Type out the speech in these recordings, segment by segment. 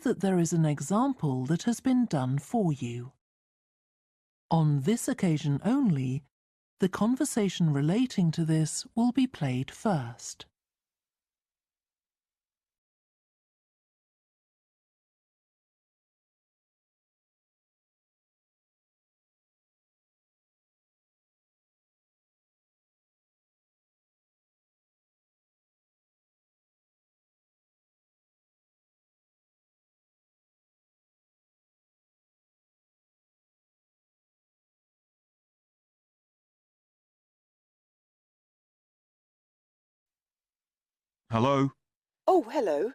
that there is an example that has been done for you. On this occasion only, the conversation relating to this will be played first. Hello? Oh, hello.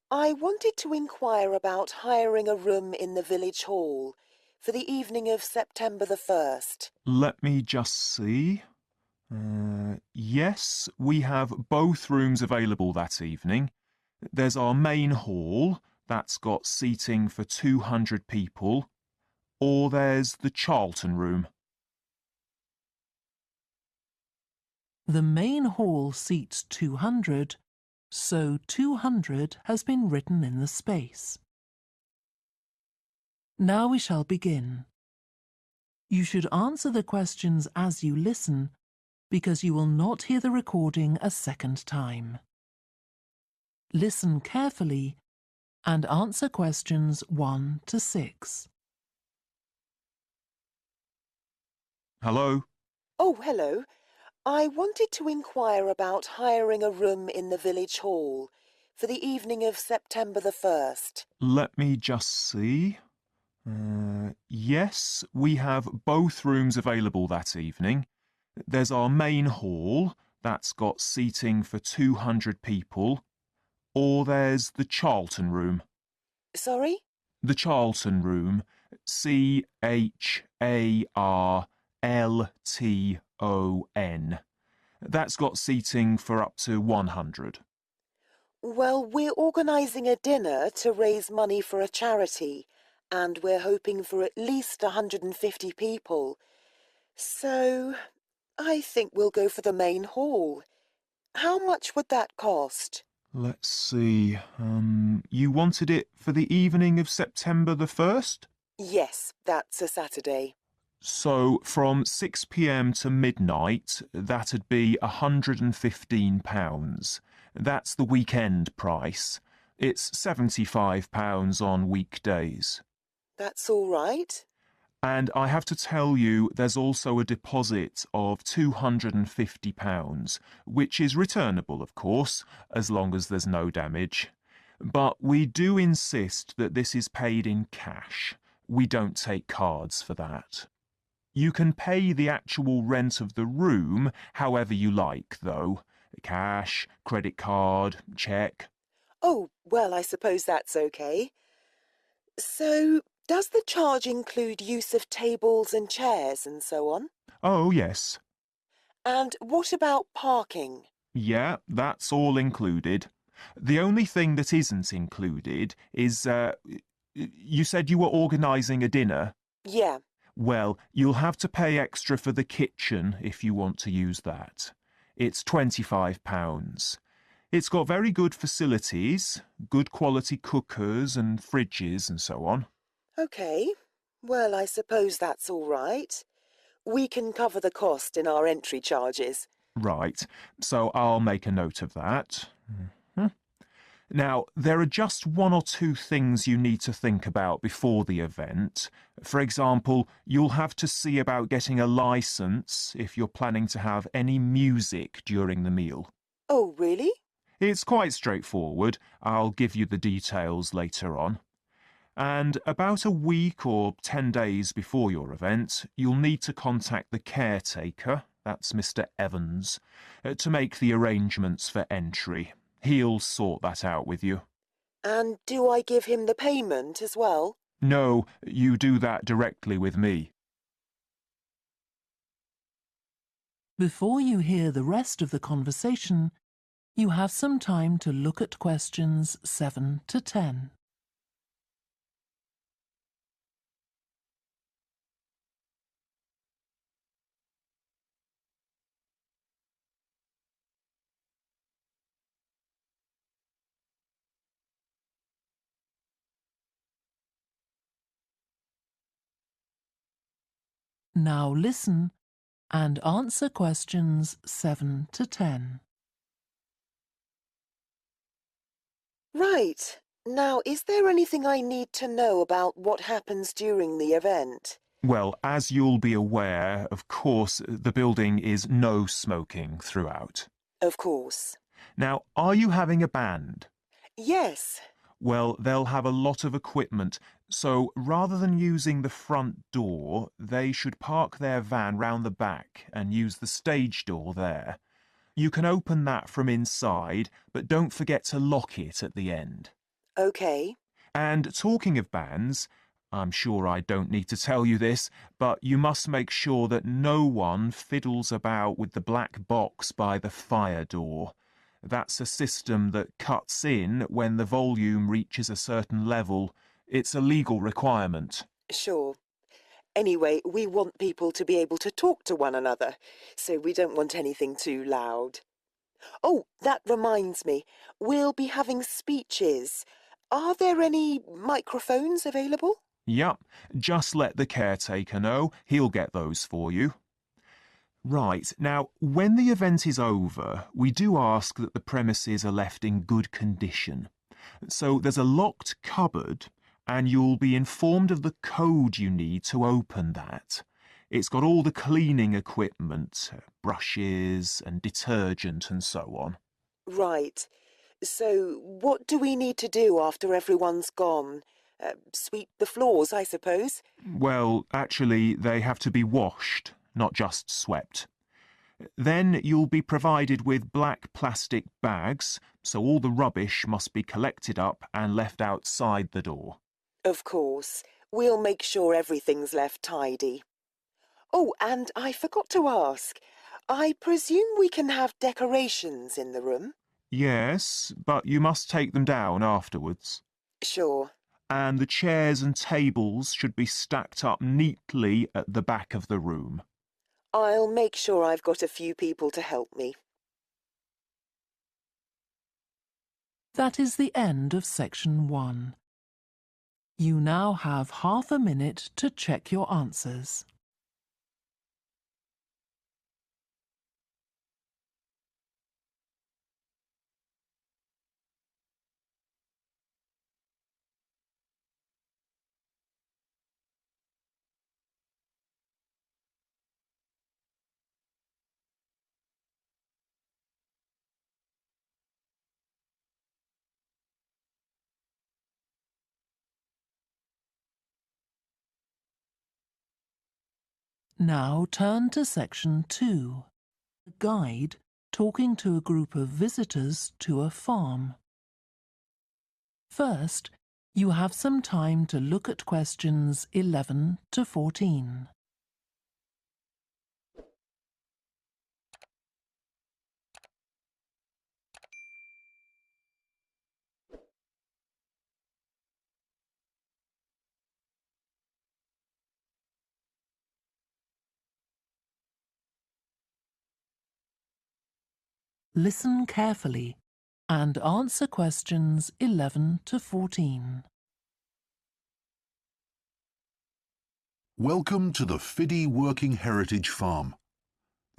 I wanted to inquire about hiring a room in the village hall for the evening of September the 1st. Let me just see. Yes, we have both rooms available that evening. There's our main hall, that's got seating for 200 people, or there's the Charlton room. The main hall seats 200, so 200 has been written in the space. Now we shall begin. You should answer the questions as you listen, because you will not hear the recording a second time. Listen carefully and answer questions 1 to 6. Hello? Oh, hello. I wanted to inquire about hiring a room in the village hall for the evening of September the 1st. Let me just see. Yes, we have both rooms available that evening. There's our main hall, that's got seating for 200 people, or there's the Charlton room. Sorry? The Charlton room, Charlton. That's got seating for up to 100. Well, we're organising a dinner to raise money for a charity, and we're hoping for at least 150 people. So, I think we'll go for the main hall. How much would that cost? Let's see. You wanted it for the evening of September the 1st? Yes, that's a Saturday. So from 6 p.m. to midnight, that'd be £115. That's the weekend price. It's £75 on weekdays. That's all right. And I have to tell you, there's also a deposit of £250, which is returnable, of course, as long as there's no damage. But we do insist that this is paid in cash. We don't take cards for that. You can pay the actual rent of the room however you like, though. Cash, credit card, cheque. Oh, well, I suppose that's okay. So, does the charge include use of tables and chairs and so on? Oh, yes. And what about parking? Yeah, that's all included. The only thing that isn't included is, you said you were organising a dinner. Yeah. Well, you'll have to pay extra for the kitchen if you want to use that. It's £25. It's got very good facilities, good quality cookers and fridges and so on. Okay. Well, I suppose that's all right. We can cover the cost in our entry charges. Right, so I'll make a note of that. Now, there are just one or two things you need to think about before the event. For example, you'll have to see about getting a licence if you're planning to have any music during the meal. Oh, really? It's quite straightforward. I'll give you the details later on. And about a week or 10 days before your event, you'll need to contact the caretaker, that's Mr. Evans, to make the arrangements for entry. He'll sort that out with you. And do I give him the payment as well? No, you do that directly with me. Before you hear the rest of the conversation, you have some time to look at questions 7 to 10. Now listen and answer questions 7 to 10. Right. Now, is there anything I need to know about what happens during the event? Well, as you'll be aware, of course, the building is no smoking throughout. Of course. Now, are you having a band? Yes. Well, they'll have a lot of equipment, so rather than using the front door, they should park their van round the back and use the stage door there. You can open that from inside, but don't forget to lock it at the end. OK. And talking of bands, I'm sure I don't need to tell you this, but you must make sure that no one fiddles about with the black box by the fire door. That's a system that cuts in when the volume reaches a certain level. It's a legal requirement. Sure. Anyway, we want people to be able to talk to one another, so we don't want anything too loud. Oh, that reminds me. We'll be having speeches. Are there any microphones available? Yup, just let the caretaker know. He'll get those for you. Right, now, when the event is over, we do ask that the premises are left in good condition. So there's a locked cupboard, and you'll be informed of the code you need to open that. It's got all the cleaning equipment, brushes and detergent and so on. Right. So what do we need to do after everyone's gone? Sweep the floors, I suppose? Well, actually, they have to be washed, not just swept. Then you'll be provided with black plastic bags, so all the rubbish must be collected up and left outside the door. Of course. We'll make sure everything's left tidy. Oh, and I forgot to ask. I presume we can have decorations in the room? Yes, but you must take them down afterwards. Sure. And the chairs and tables should be stacked up neatly at the back of the room. I'll make sure I've got a few people to help me. That is the end of section 1. You now have half a minute to check your answers. Now turn to section 2. A guide talking to a group of visitors to a farm. First, you have some time to look at questions 11 to 14. Listen carefully and answer questions 11 to 14. Welcome to the Fiddy Working Heritage Farm.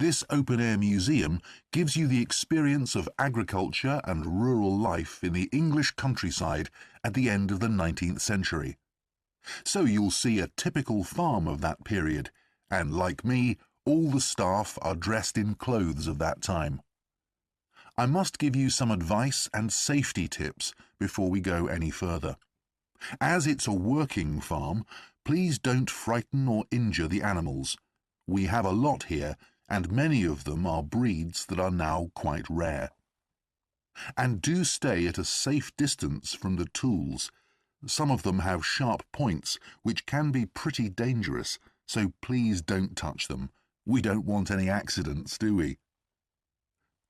This open-air museum gives you the experience of agriculture and rural life in the English countryside at the end of the 19th century. So you'll see a typical farm of that period, and like me, all the staff are dressed in clothes of that time. I must give you some advice and safety tips before we go any further. As it's a working farm, please don't frighten or injure the animals. We have a lot here, and many of them are breeds that are now quite rare. And do stay at a safe distance from the tools. Some of them have sharp points, which can be pretty dangerous, so please don't touch them. We don't want any accidents, do we?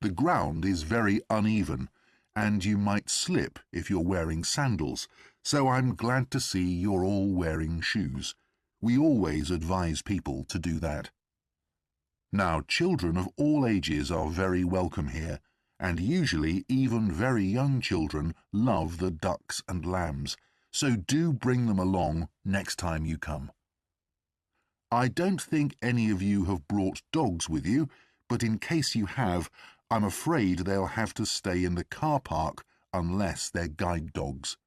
The ground is very uneven, and you might slip if you're wearing sandals, so I'm glad to see you're all wearing shoes. We always advise people to do that. Now, children of all ages are very welcome here, and usually even very young children love the ducks and lambs, so do bring them along next time you come. I don't think any of you have brought dogs with you, but in case you have, I'm afraid they'll have to stay in the car park unless they're guide dogs.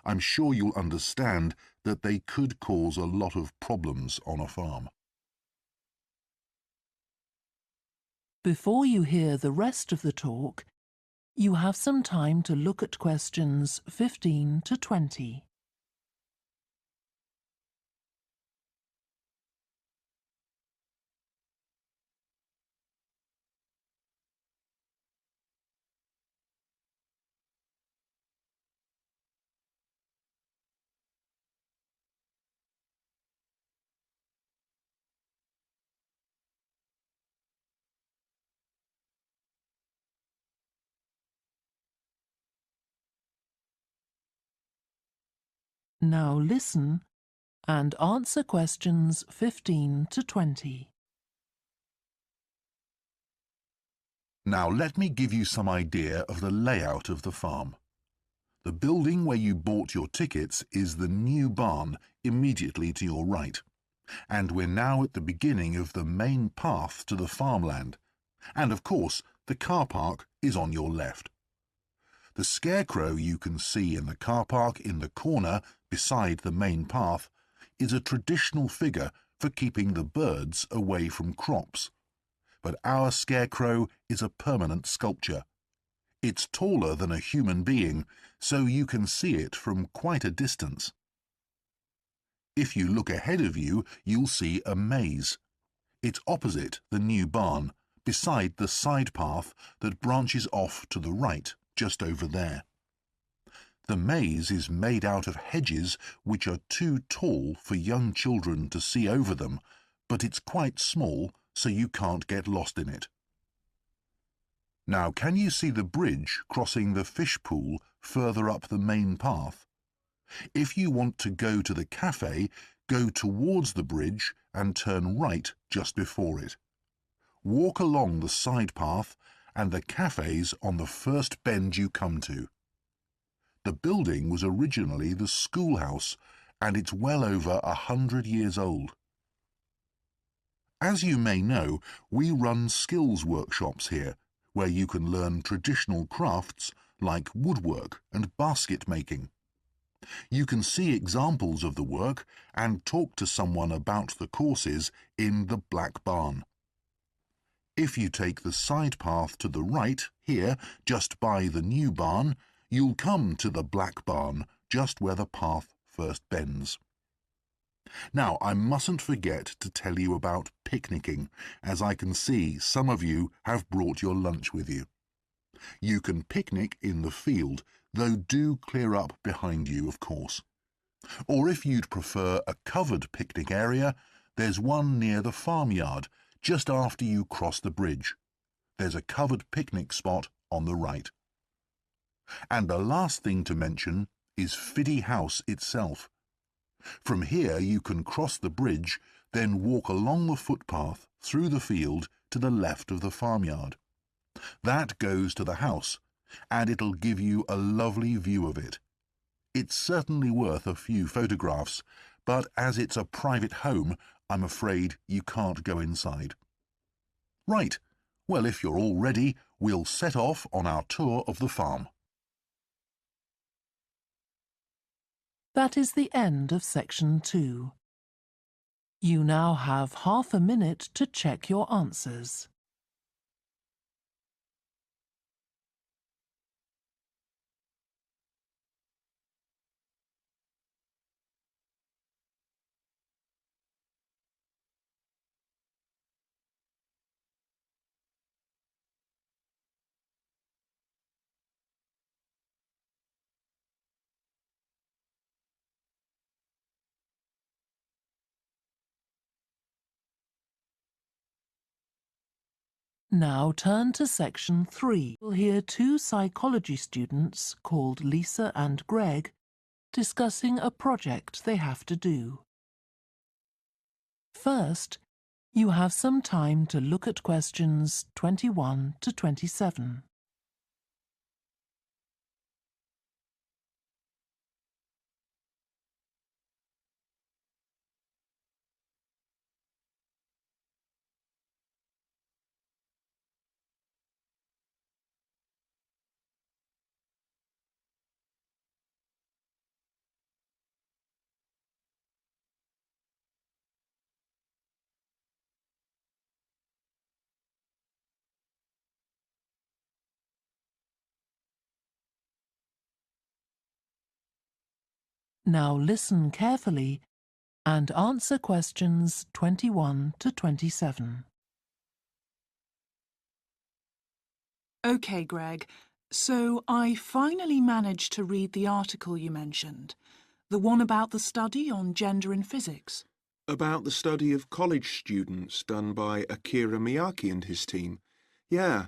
I'm sure you'll understand that they could cause a lot of problems on a farm. Before you hear the rest of the talk, you have some time to look at questions 15 to 20. Now listen and answer questions 15 to 20. Now let me give you some idea of the layout of the farm. The building where you bought your tickets is the new barn immediately to your right, and we're now at the beginning of the main path to the farmland, and of course the car park is on your left. The scarecrow you can see in the car park in the corner beside the main path is a traditional figure for keeping the birds away from crops. But our scarecrow is a permanent sculpture. It's taller than a human being, so you can see it from quite a distance. If you look ahead of you, you'll see a maze. It's opposite the new barn, beside the side path that branches off to the right, just over there. The maze is made out of hedges which are too tall for young children to see over them, but it's quite small, so you can't get lost in it. Now, can you see the bridge crossing the fish pool further up the main path? If you want to go to the cafe, go towards the bridge and turn right just before it. Walk along the side path and the cafe's on the first bend you come to. The building was originally the schoolhouse, and it's well over 100 years old. As you may know, we run skills workshops here, where you can learn traditional crafts like woodwork and basket making. You can see examples of the work and talk to someone about the courses in the Black Barn. If you take the side path to the right, here, just by the new barn, you'll come to the Black Barn, just where the path first bends. Now, I mustn't forget to tell you about picnicking, as I can see some of you have brought your lunch with you. You can picnic in the field, though do clear up behind you, of course. Or if you'd prefer a covered picnic area, there's one near the farmyard, just after you cross the bridge. There's a covered picnic spot on the right. And the last thing to mention is Fiddy House itself. From here you can cross the bridge, then walk along the footpath through the field to the left of the farmyard. That goes to the house, and it'll give you a lovely view of it. It's certainly worth a few photographs, but as it's a private home, I'm afraid you can't go inside. Right, well, if you're all ready, we'll set off on our tour of the farm. That is the end of section 2. You now have half a minute to check your answers. Now turn to section 3. You'll hear two psychology students called Lisa and Greg discussing a project they have to do. First, you have some time to look at questions 21 to 27. Now listen carefully and answer questions 21 to 27. OK, Greg. So I finally managed to read the article you mentioned, the one about the study on gender in physics. About the study of college students done by Akira Miyake and his team. Yeah,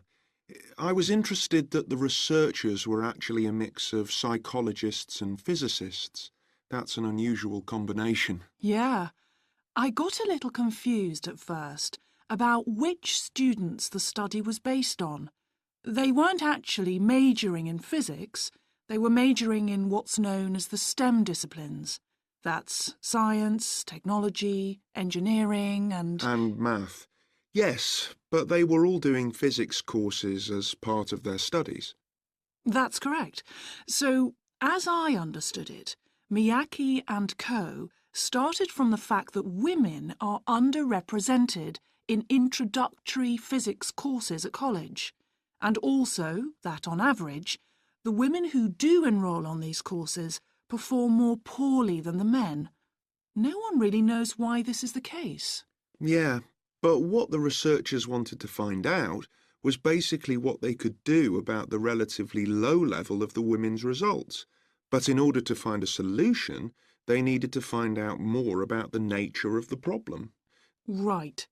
I was interested that the researchers were actually a mix of psychologists and physicists. That's an unusual combination. Yeah. I got a little confused at first about which students the study was based on. They weren't actually majoring in physics. They were majoring in what's known as the STEM disciplines. That's science, technology, engineering and math. Yes, but they were all doing physics courses as part of their studies. That's correct. So, as I understood it, Miyake and co. started from the fact that women are underrepresented in introductory physics courses at college, and also that, on average, the women who do enrol on these courses perform more poorly than the men. No one really knows why this is the case. Yeah, but what the researchers wanted to find out was basically what they could do about the relatively low level of the women's results. But in order to find a solution, they needed to find out more about the nature of the problem. Right.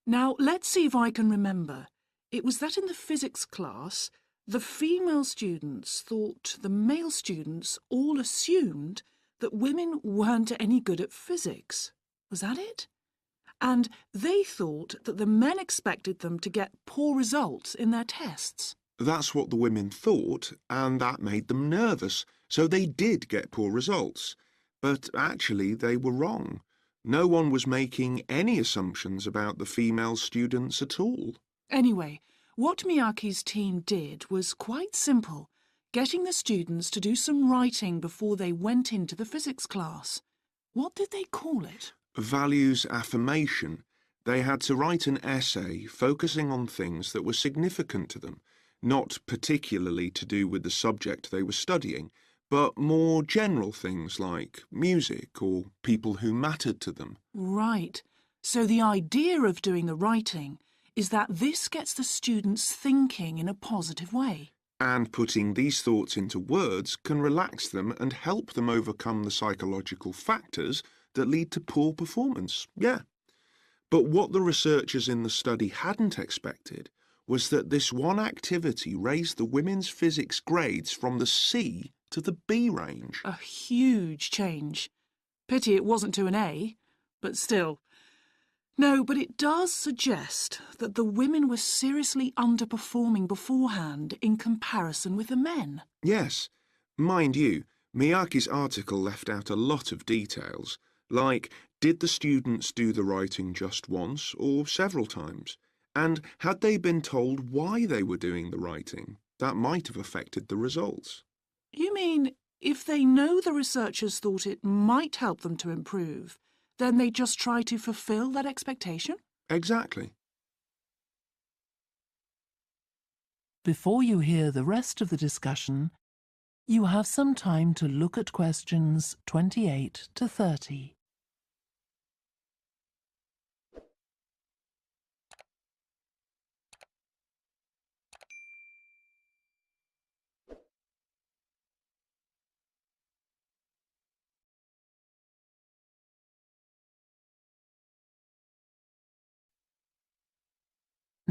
Now, let's see if I can remember. It was that in the physics class, the female students thought the male students all assumed that women weren't any good at physics. Was that it? And they thought that the men expected them to get poor results in their tests. That's what the women thought, and that made them nervous, so they did get poor results. But actually, they were wrong. No one was making any assumptions about the female students at all. Anyway, what Miyake's team did was quite simple, getting the students to do some writing before they went into the physics class. What did they call it? Values affirmation. They had to write an essay focusing on things that were significant to them, not particularly to do with the subject they were studying, but more general things like music or people who mattered to them. Right. So the idea of doing the writing is that this gets the students thinking in a positive way. And putting these thoughts into words can relax them and help them overcome the psychological factors that lead to poor performance. Yeah. But what the researchers in the study hadn't expected was that this one activity raised the women's physics grades from the C to the B range. A huge change. Pity it wasn't to an A, but still. No, but it does suggest that the women were seriously underperforming beforehand in comparison with the men. Yes. Mind you, Miyake's article left out a lot of details, like did the students do the writing just once or several times? And had they been told why they were doing the writing? That might have affected the results. You mean if they know the researchers thought it might help them to improve, then they just try to fulfill that expectation? Exactly. Before you hear the rest of the discussion, you have some time to look at questions 28 to 30.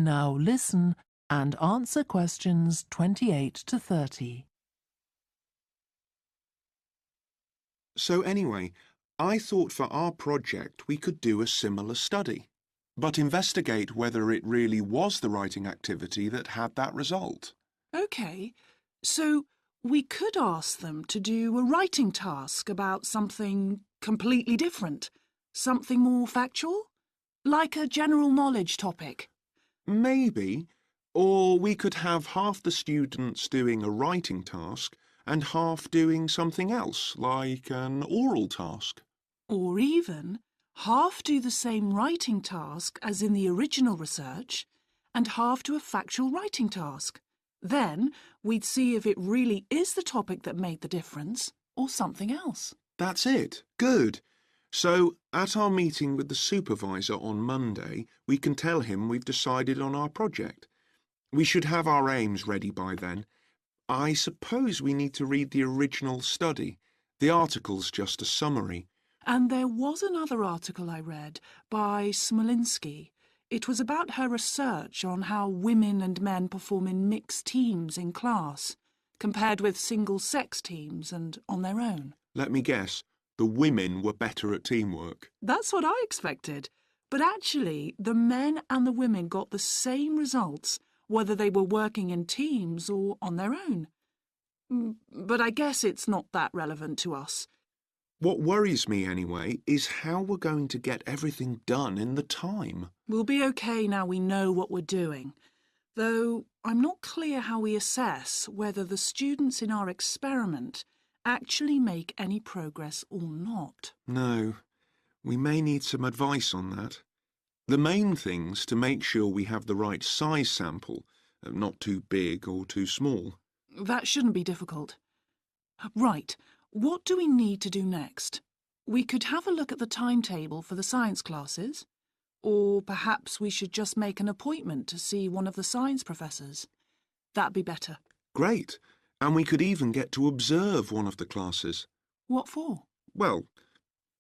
Now listen and answer questions 28 to 30. So anyway, I thought for our project we could do a similar study, but investigate whether it really was the writing activity that had that result. OK, so we could ask them to do a writing task about something completely different, something more factual, like a general knowledge topic. Maybe. Or we could have half the students doing a writing task and half doing something else, like an oral task. Or even half do the same writing task as in the original research and half do a factual writing task. Then we'd see if it really is the topic that made the difference or something else. That's it. Good. So, at our meeting with the supervisor on Monday, we can tell him we've decided on our project. We should have our aims ready by then. I suppose we need to read the original study. The article's just a summary. And there was another article I read by Smolinski. It was about her research on how women and men perform in mixed teams in class, compared with single-sex teams and on their own. Let me guess. The women were better at teamwork. That's what I expected. But actually, the men and the women got the same results, whether they were working in teams or on their own. But I guess it's not that relevant to us. What worries me, anyway, is how we're going to get everything done in the time. We'll be okay now we know what we're doing. Though I'm not clear how we assess whether the students in our experiment actually make any progress or not. No, we may need some advice on that. The main thing's to make sure we have the right size sample, not too big or too small. That shouldn't be difficult. Right, what do we need to do next? We could have a look at the timetable for the science classes, or perhaps we should just make an appointment to see one of the science professors. That'd be better. Great. And we could even get to observe one of the classes. What for? Well,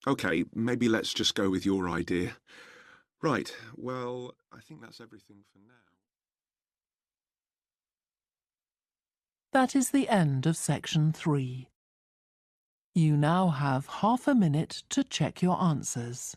OK, maybe let's just go with your idea. Right, well, I think that's everything for now. That is the end of section 3. You now have half a minute to check your answers.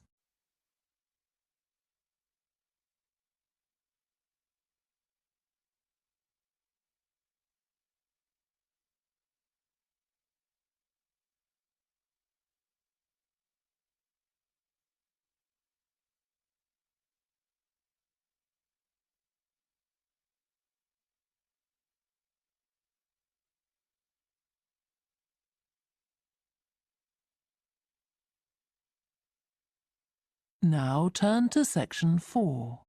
Now turn to section 4.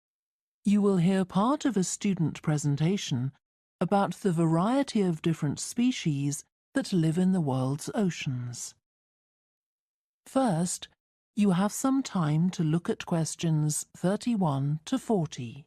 You will hear part of a student presentation about the variety of different species that live in the world's oceans. First, you have some time to look at questions 31 to 40.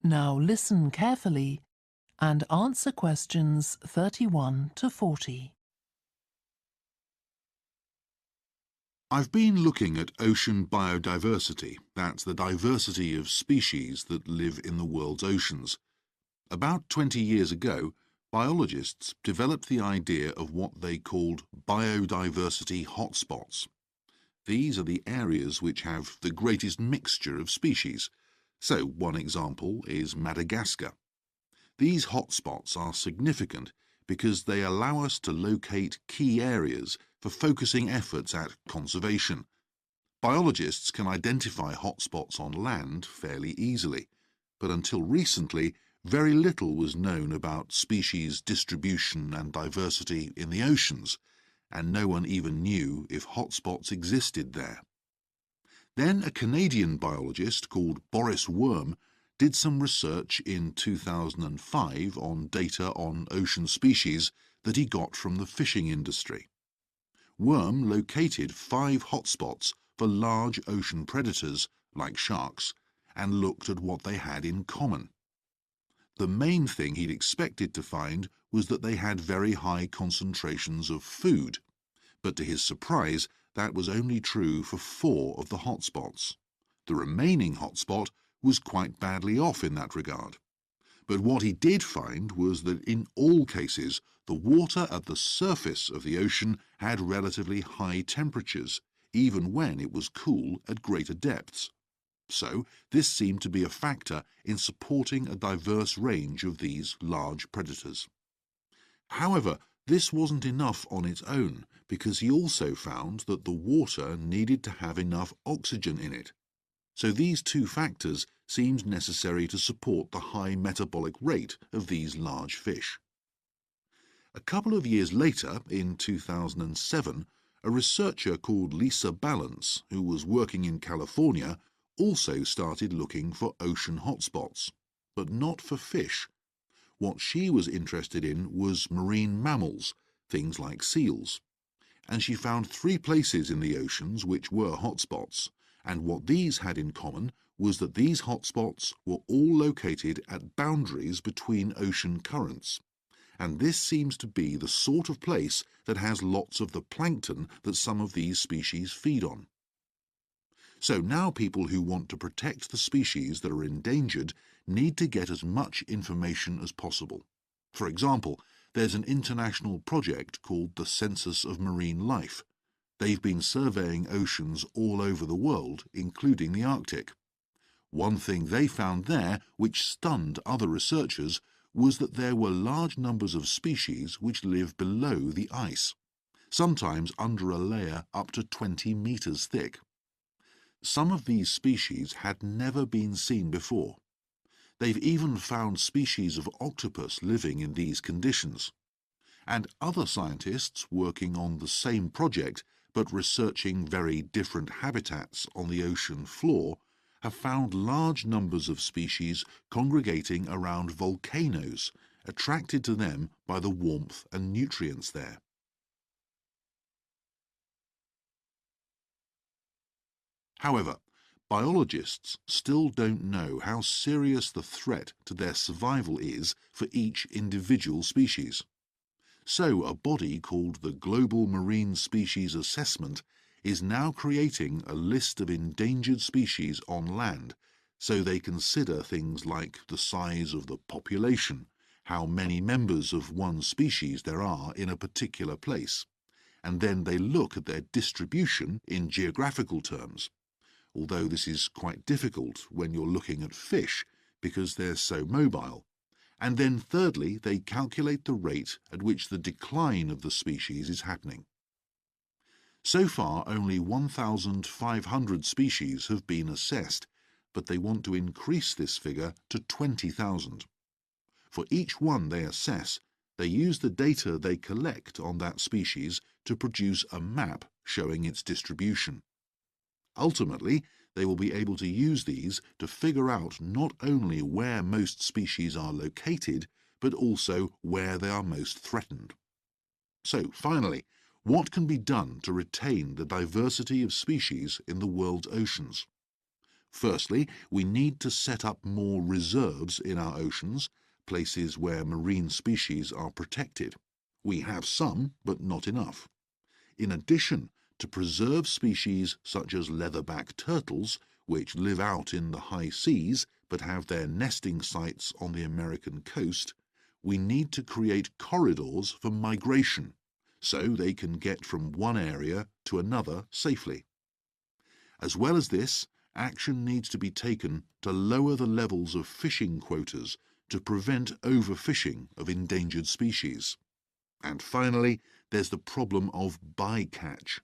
Now listen carefully and answer questions 31 to 40. I've been looking at ocean biodiversity. That's the diversity of species that live in the world's oceans. About 20 years ago, biologists developed the idea of what they called biodiversity hotspots. These are the areas which have the greatest mixture of species. So one example is Madagascar. These hotspots are significant because they allow us to locate key areas for focusing efforts at conservation. Biologists can identify hotspots on land fairly easily, but until recently, very little was known about species distribution and diversity in the oceans, and no one even knew if hotspots existed there. Then a Canadian biologist called Boris Worm did some research in 2005 on data on ocean species that he got from the fishing industry. Worm located 5 hotspots for large ocean predators, like sharks, and looked at what they had in common. The main thing he'd expected to find was that they had very high concentrations of food, but to his surprise, that was only true for 4 of the hotspots. The remaining hotspot was quite badly off in that regard. But what he did find was that in all cases, the water at the surface of the ocean had relatively high temperatures, even when it was cool at greater depths. So this seemed to be a factor in supporting a diverse range of these large predators. However, this wasn't enough on its own, because he also found that the water needed to have enough oxygen in it. So these 2 factors seemed necessary to support the high metabolic rate of these large fish. A couple of years later, in 2007, a researcher called Lisa Balance, who was working in California, also started looking for ocean hotspots, but not for fish. What she was interested in was marine mammals, things like seals. And she found 3 places in the oceans which were hotspots, and what these had in common was that these hotspots were all located at boundaries between ocean currents. And this seems to be the sort of place that has lots of the plankton that some of these species feed on. So now people who want to protect the species that are endangered need to get as much information as possible. For example, there's an international project called the Census of Marine Life. They've been surveying oceans all over the world, including the Arctic. One thing they found there, which stunned other researchers, was that there were large numbers of species which live below the ice, sometimes under a layer up to 20 meters thick. Some of these species had never been seen before. They've even found species of octopus living in these conditions. And other scientists working on the same project but researching very different habitats on the ocean floor have found large numbers of species congregating around volcanoes, attracted to them by the warmth and nutrients there. However, biologists still don't know how serious the threat to their survival is for each individual species. So a body called the Global Marine Species Assessment is now creating a list of endangered species on land, so they consider things like the size of the population, how many members of one species there are in a particular place, and then they look at their distribution in geographical terms, although this is quite difficult when you're looking at fish because they're so mobile. And then thirdly, they calculate the rate at which the decline of the species is happening. So far, only 1,500 species have been assessed, but they want to increase this figure to 20,000. For each one they assess, they use the data they collect on that species to produce a map showing its distribution. Ultimately, they will be able to use these to figure out not only where most species are located, but also where they are most threatened. So, finally, what can be done to retain the diversity of species in the world's oceans? Firstly, we need to set up more reserves in our oceans, places where marine species are protected. We have some, but not enough. In addition, to preserve species such as leatherback turtles, which live out in the high seas but have their nesting sites on the American coast, we need to create corridors for migration, so they can get from one area to another safely. As well as this, action needs to be taken to lower the levels of fishing quotas to prevent overfishing of endangered species. And finally, there's the problem of bycatch.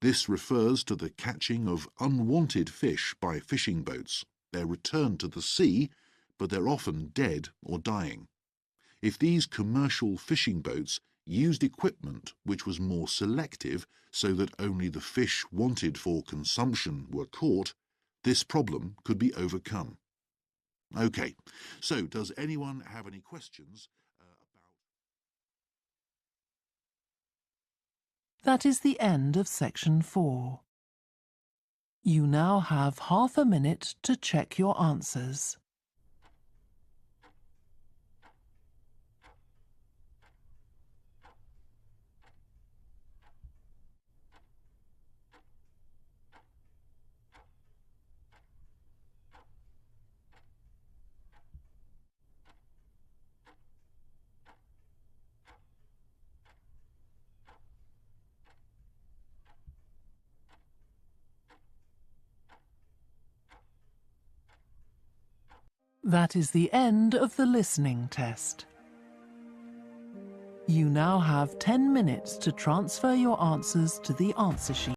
This refers to the catching of unwanted fish by fishing boats. They're returned to the sea, but they're often dead or dying. If these commercial fishing boats used equipment which was more selective so that only the fish wanted for consumption were caught, this problem could be overcome. Okay, so does anyone have any questions about... That is the end of section 4. You now have half a minute to check your answers. That is the end of the listening test. You now have 10 minutes to transfer your answers to the answer sheet.